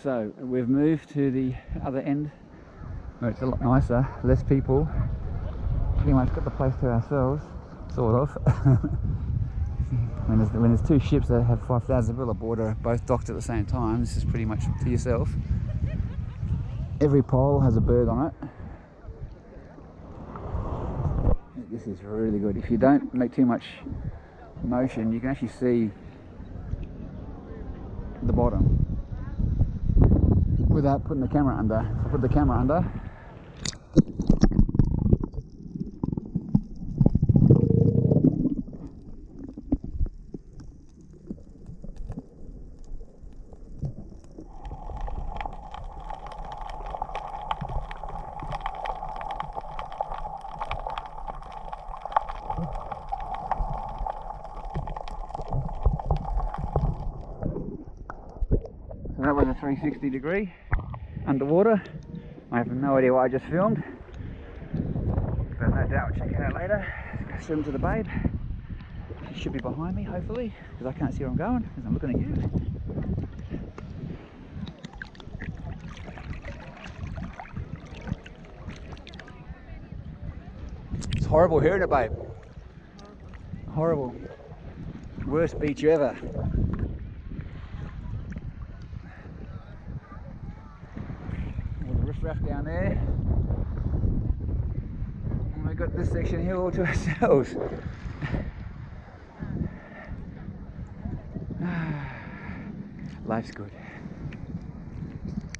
So we've moved to the other end where it's a lot nicer, less people. Pretty much got the place to ourselves, sort of. when there's two ships that have 5,000 people aboard are both docked at the same time, this is pretty much to yourself. Every pole has a bird on it. This is really good. If you don't make too much motion, you can actually see the bottom without putting the camera under. If I put the camera under, so that was a 360 degree underwater. I have no idea what I just filmed, but no doubt I'll check it out later. Let's swim to the babe. She should be behind me, hopefully, because I can't see where I'm going because I'm looking at you. It's horrible here, isn't it, babe? Horrible. Worst beach ever. Riff down there, and we've got this section here all to ourselves. Life's good.